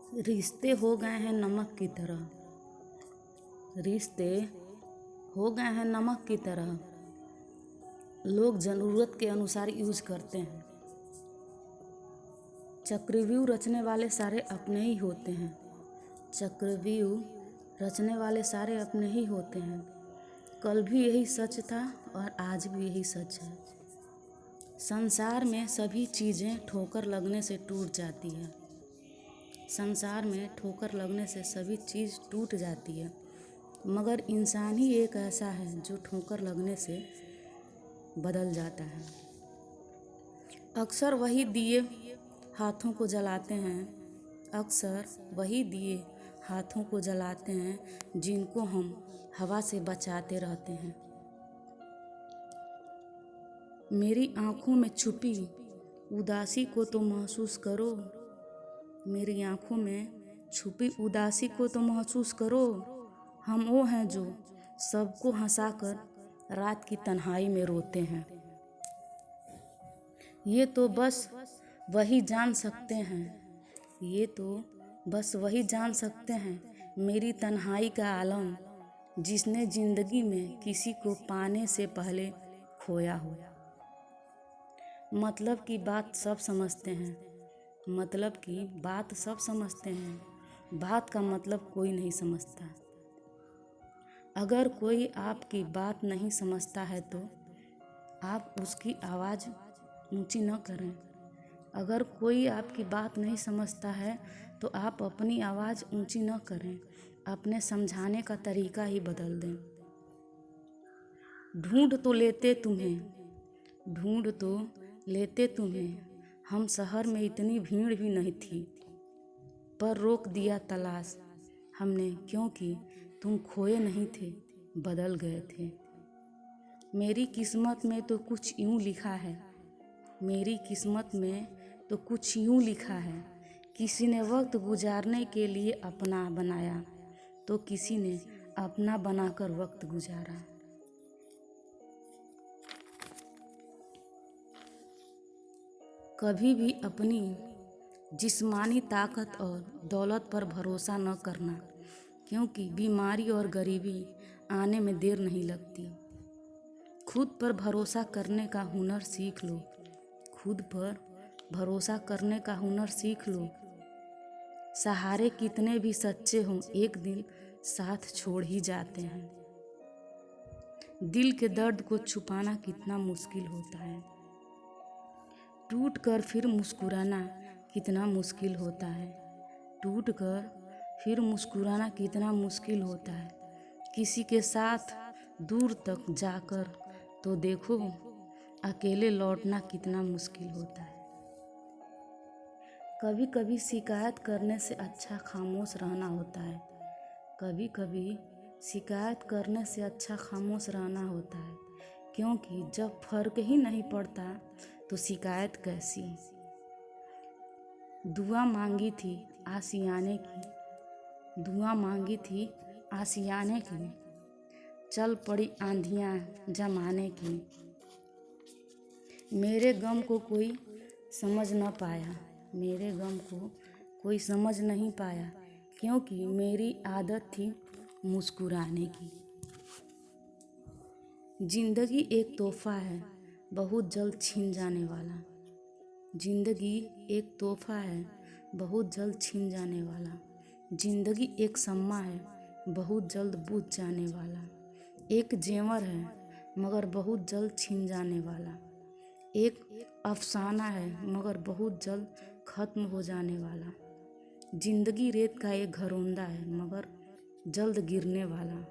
रिश्ते हो गए हैं नमक की तरह। रिश्ते हो गए हैं नमक की तरह। लोग ज़रूरत के अनुसार यूज करते हैं। चक्रव्यूह रचने वाले सारे अपने ही होते हैं। चक्रव्यूह रचने वाले सारे अपने ही होते हैं। कल भी यही सच था और आज भी यही सच है। संसार में सभी चीज़ें ठोकर लगने से टूट जाती है। संसार में ठोकर लगने से सभी चीज़ टूट जाती है, मगर इंसान ही एक ऐसा है जो ठोकर लगने से बदल जाता है। अक्सर वही दिए हाथों को जलाते हैं। अक्सर वही दिए हाथों को जलाते हैं जिनको हम हवा से बचाते रहते हैं। मेरी आँखों में छुपी उदासी को तो महसूस करो। मेरी आँखों में छुपी उदासी को तो महसूस करो। हम वो हैं जो सबको हंसाकर रात की तन्हाई में रोते हैं। ये तो बस वही जान सकते हैं। ये तो बस वही जान सकते हैं मेरी तन्हाई का आलम, जिसने ज़िंदगी में किसी को पाने से पहले खोया हो। मतलब की बात सब समझते हैं। मतलब की बात सब समझते हैं। बात का मतलब कोई नहीं समझता। अगर कोई आपकी बात नहीं समझता है तो आप उसकी आवाज़ ऊंची न करें। अगर कोई आपकी बात नहीं समझता है तो आप अपनी आवाज़ ऊंची न करें। अपने समझाने का तरीका ही बदल दें। ढूंढ तो लेते तुम्हें, ढूंढ तो लेते तुम्हें। हम शहर में इतनी भीड़ भी नहीं थी, पर रोक दिया तलाश हमने, क्योंकि तुम खोए नहीं थे, बदल गए थे। मेरी किस्मत में तो कुछ यूँ लिखा है। मेरी किस्मत में तो कुछ यूँ लिखा है। किसी ने वक्त गुजारने के लिए अपना बनाया, तो किसी ने अपना बनाकर वक्त गुजारा। कभी भी अपनी जिस्मानी ताकत और दौलत पर भरोसा न करना, क्योंकि बीमारी और गरीबी आने में देर नहीं लगती। खुद पर भरोसा करने का हुनर सीख लो। खुद पर भरोसा करने का हुनर सीख लो। सहारे कितने भी सच्चे हों, एक दिन साथ छोड़ ही जाते हैं। दिल के दर्द को छुपाना कितना मुश्किल होता है। टूट कर फिर मुस्कुराना कितना मुश्किल होता है। टूट कर फिर मुस्कुराना कितना मुश्किल होता है। किसी के साथ दूर तक जाकर तो देखो, अकेले लौटना कितना मुश्किल होता है। कभी कभी शिकायत करने से अच्छा खामोश रहना होता है। कभी कभी शिकायत करने से अच्छा खामोश रहना होता है, क्योंकि जब फर्क ही नहीं पड़ता तो शिकायत कैसी। दुआ मांगी थी आशियाने की, दुआ मांगी थी आशियाने की, चल पड़ी आंधियाँ जमाने की। मेरे गम को कोई समझ न पाया, मेरे गम को कोई समझ नहीं पाया, क्योंकि मेरी आदत थी मुस्कुराने की। जिंदगी एक तोहफा है, बहुत जल्द छिन जाने वाला। जिंदगी एक तोहफा है, बहुत जल्द छिन जाने वाला। जिंदगी एक शम्मा है, बहुत जल्द बुझ जाने वाला। एक जेवर है, मगर बहुत जल्द छिन जाने वाला। एक अफसाना है, मगर बहुत जल्द ख़त्म हो जाने वाला। जिंदगी रेत का एक घरौंदा है, मगर जल्द गिरने वाला।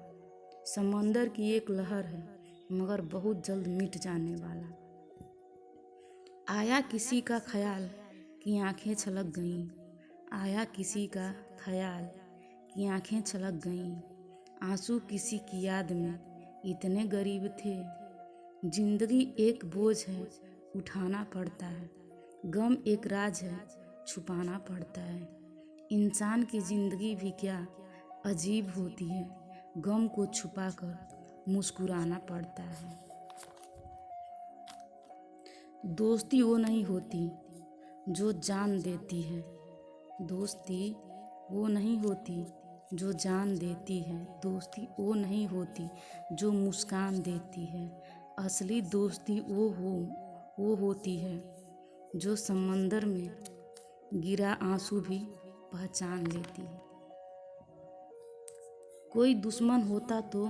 समंदर की एक लहर है, मगर बहुत जल्द मिट जाने वाला। आया किसी का ख्याल कि आंखें छलक गईं, आया किसी का ख्याल कि आंखें छलक गईं। आंसू किसी की याद में इतने गरीब थे। जिंदगी एक बोझ है, उठाना पड़ता है। गम एक राज है, छुपाना पड़ता है। इंसान की ज़िंदगी भी क्या अजीब होती है, गम को छुपाकर मुस्कुराना पड़ता है। दोस्ती वो नहीं होती जो जान देती है, दोस्ती वो नहीं होती जो जान देती है, दोस्ती वो नहीं होती जो मुस्कान देती है। असली दोस्ती वो होती है जो समंदर में गिरा आंसू भी पहचान लेती है। कोई दुश्मन होता तो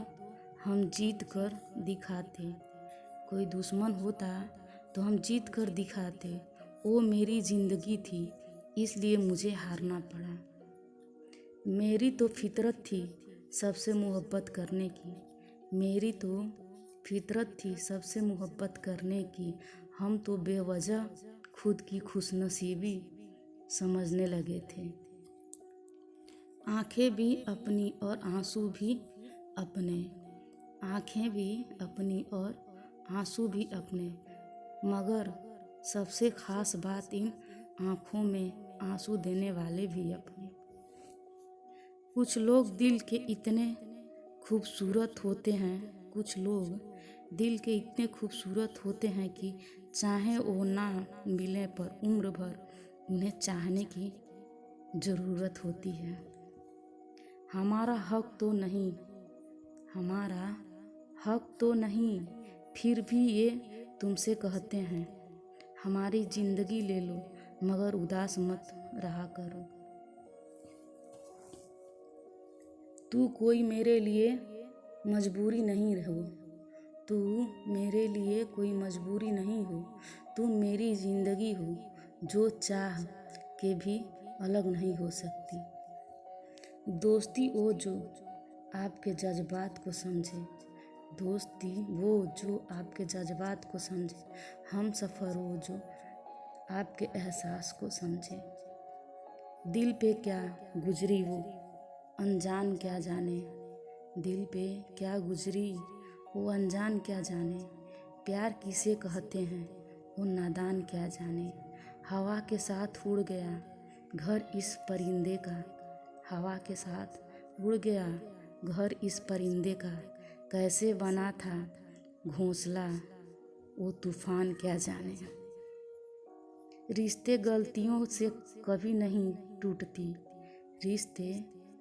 हम जीत कर दिखाते, कोई दुश्मन होता तो हम जीत कर दिखाते। वो मेरी जिंदगी थी इसलिए मुझे हारना पड़ा। मेरी तो फितरत थी सबसे मोहब्बत करने की, मेरी तो फितरत थी सबसे मोहब्बत करने की। हम तो बेवजह खुद की खुशनसीबी समझने लगे थे। आंखें भी अपनी और आंसू भी अपने, आंखें भी अपनी और आंसू भी अपने, मगर सबसे खास बात इन आँखों में आंसू देने वाले भी अपने। कुछ लोग दिल के इतने खूबसूरत होते हैं, कुछ लोग दिल के इतने खूबसूरत होते हैं कि चाहे वो ना मिले पर उम्र भर उन्हें चाहने की ज़रूरत होती है। हमारा हक तो नहीं, हमारा हक तो नहीं, फिर भी ये तुमसे कहते हैं, हमारी ज़िंदगी ले लो मगर उदास मत रहा करो। तू कोई मेरे लिए मजबूरी नहीं हो, तू मेरे लिए कोई मजबूरी नहीं हो, तू मेरी ज़िंदगी हो जो चाह के भी अलग नहीं हो सकती। दोस्ती वो जो आपके जज्बात को समझे, दोस्ती वो जो आपके जज्बात को समझे, हम सफ़र वो जो आपके एहसास को समझे। दिल पे क्या गुजरी वो अनजान क्या जाने, दिल पे क्या गुजरी वो अनजान क्या जाने। प्यार किसे कहते हैं वो नादान क्या जाने। हवा के साथ उड़ गया घर इस परिंदे का, हवा के साथ उड़ गया घर इस परिंदे का। कैसे बना था घोंसला वो तूफान क्या जाने। रिश्ते गलतियों से कभी नहीं टूटती, रिश्ते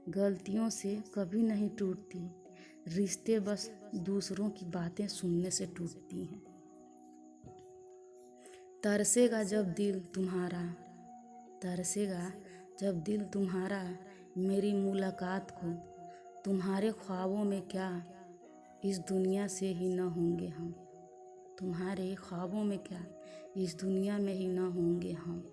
गलतियों से कभी नहीं टूटती, रिश्ते बस दूसरों की बातें सुनने से टूटती हैं। तरसेगा जब दिल तुम्हारा, तरसेगा जब दिल तुम्हारा मेरी मुलाकात को। तुम्हारे ख्वाबों में क्या इस दुनिया से ही न होंगे हम, तुम्हारे ख्वाबों में क्या इस दुनिया में ही न होंगे हम।